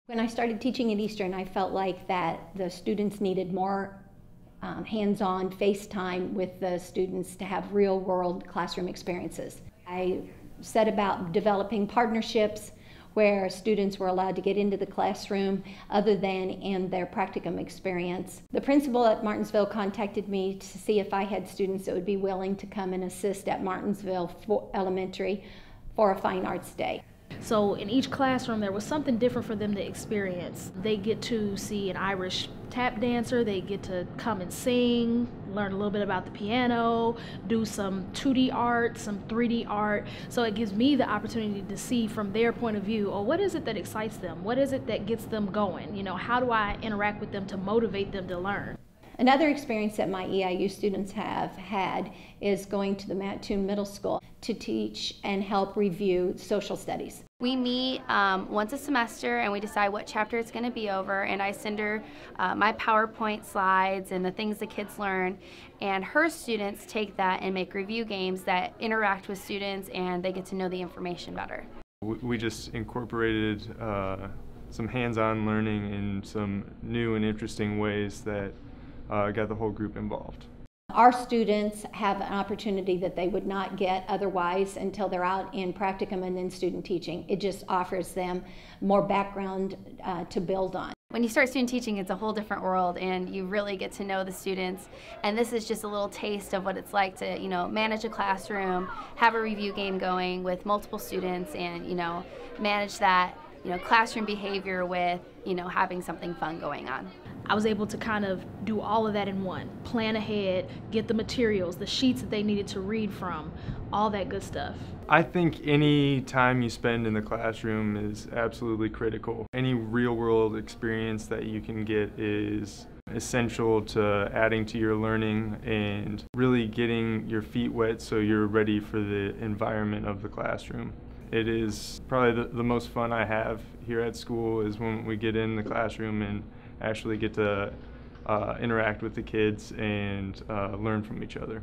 When I started teaching at Eastern, I felt like that the students needed more hands-on face time with the students to have real-world classroom experiences. I set about developing partnerships where students were allowed to get into the classroom other than in their practicum experience. The principal at Martinsville contacted me to see if I had students that would be willing to come and assist at Martinsville Elementary for a fine arts day. So in each classroom there was something different for them to experience. They get to see an Irish tap dancer, they get to come and sing, learn a little bit about the piano, do some 2D art, some 3D art. So it gives me the opportunity to see from their point of view, oh, what is it that excites them? What is it that gets them going? You know, how do I interact with them to motivate them to learn? Another experience that my EIU students have had is going to the Mattoon Middle School to teach and help review social studies. We meet once a semester and we decide what chapter it's going to be over, and I send her my PowerPoint slides and the things the kids learn, and her students take that and make review games that interact with students and they get to know the information better. We just incorporated some hands-on learning in some new and interesting ways that got the whole group involved. Our students have an opportunity that they would not get otherwise until they're out in practicum and then student teaching. It just offers them more background to build on. When you start student teaching, it's a whole different world and you really get to know the students, and this is just a little taste of what it's like to, you know, manage a classroom, have a review game going with multiple students, and, you know, manage that, you know, classroom behavior with, you know, having something fun going on. I was able to kind of do all of that in one. Plan ahead, get the materials, the sheets that they needed to read from, all that good stuff. I think any time you spend in the classroom is absolutely critical. Any real-world experience that you can get is essential to adding to your learning and really getting your feet wet so you're ready for the environment of the classroom. It is probably the most fun I have here at school is when we get in the classroom and actually get to interact with the kids and learn from each other.